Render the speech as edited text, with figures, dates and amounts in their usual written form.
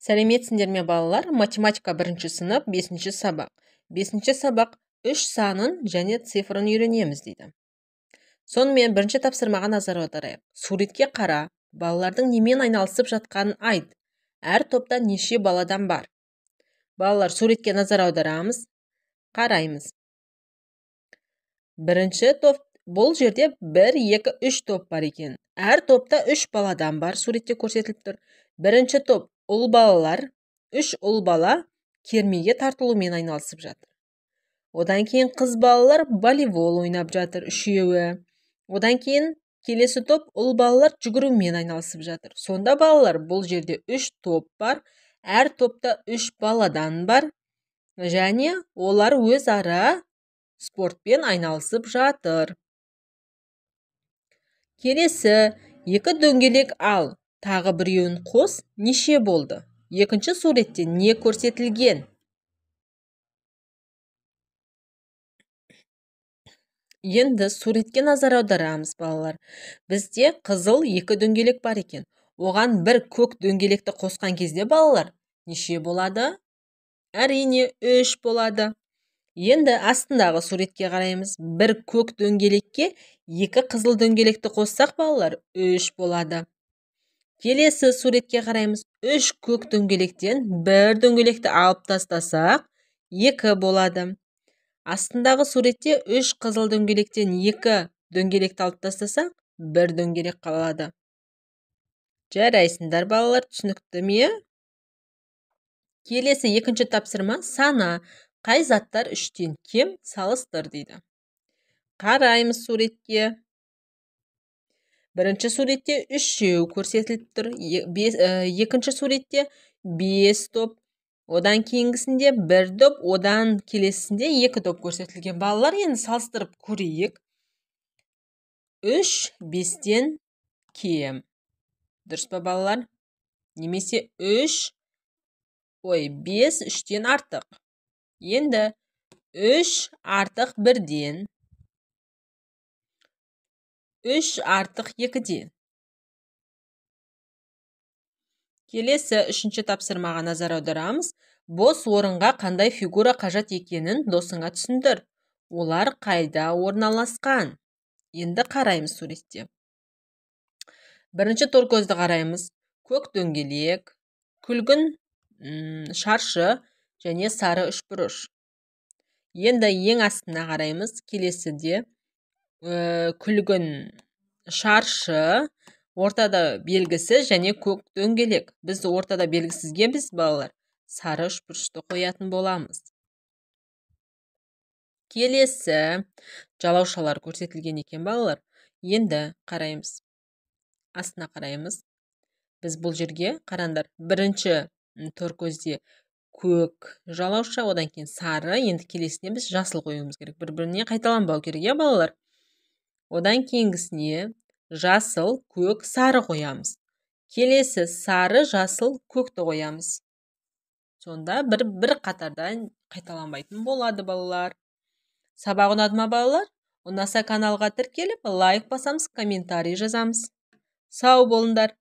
Сәлеметсіңдер ме балалар? Математика 1 сынып 5 сабақ. 5 сабақ 3 санын және цифрын үйренеміз дейді. Сонымен бірінші тапсырмаға назар аударайық. Суретке қара, балалардың немен айналысып жатқанын айт. Әр топта неше баладан бар? Балалар, суретке назар аударамыз, қараймыз. Бірінші топ, бұл жерде 1, 2, 3 топ бар екен. Әр топта 3 баладан бар, суретте көрсетіліп тұр. Бірінші топ ұл балалар, 3 ұл бала кермеге тартылумен айналысып жатыр. Одан кейін қыз балалар волейбол ойнап жатыр, 3-еуі. Одан кейін келесі топ ұл балалар жүгірумен айналысып жатыр. Сонда балалар, бұл жерде 3 топ бар, әр топта 3 баладан бар және олар өз ара спортпен айналысып жатыр. Келесі 2 дөңгелек ал, тағы біреуін қос, неше болды? Екінші суретте не көрсетілген? Енді суретке назар аударамыз, балалар. Бізде қызыл 2 дөңгелек бар екен. Оған бір көк дөңгелекті қосқан кезде, балалар, неше болады? Әрине 3 болады. Енді астындағы суретке қараймыз. Бір көк дөңгелекке 2 қызыл дөңгелекті қоссақ, балалар, 3 болады. Келесі суретке қараймыз. 3 көк дөңгелектен бір дөңгелекті алып тастасақ, 2 болады. Астындағы суретте 3 қызыл дөңгелектен 2 дөңгелекті алып тастасақ, 1 дөңгелек қалады. Жарайсыңдар, балалар, түсінікті ме? Келесі екінші тапсырма сана. Қай заттар 3-тен кем, салыстыр дейді. Қараймыз суретке. Бірінші суретте 3-еу көрсетіліп тұр. Екінші суретте 5 топ. Одан кейінгісінде 1 топ, одан келесінде 2 топ көрсетілген. Балалар, енді салыстырып көрейік. 3 5-тен кем. Дұрыс па, балалар? Немесе 5 3-тен артық. Енді 3 артық 1-ден. 3 артық 2-ден. Келесі 3-ші тапсырмаға назар аударамыз. Бос орынға қандай фигура қажет екенін досыңа түсіндір. Олар қайда орналасқан? Енді қараймыз суретте. Бірінші торкөзді қараймыз. Көк дөңгелек, күлгін шаршы және сары үшбұрыш. Енді ең астына қараймыз. Келесіде күлгін шаршы, ортада белгісі және көк дөңгелек. Біз ортада белгісізге балалар сары үшбұрышты қоятын боламыз. Келесі жалаушалар көрсетілген екен, балалар. Енді қараймыз. Астына қараймыз. Біз бұл жерге қарандар. Бірінші торкөзде көк жалауша, одан кейін сары, енді келесіне біз жасыл қоюымыз керек. Бір-біріне қайталанбау керек, балалар. Одан кейінгісіне жасыл, көк, сары қоямыз. Келесі сары, жасыл, көкті қоямыз. Сонда бір қатардан қайталанбайтын болады, балалар. Сабақ ұнады ма, балалар? Ұнаса каналға тіркеліп, лайк басамыз, комментарий жазамыз. Сау болыңдар.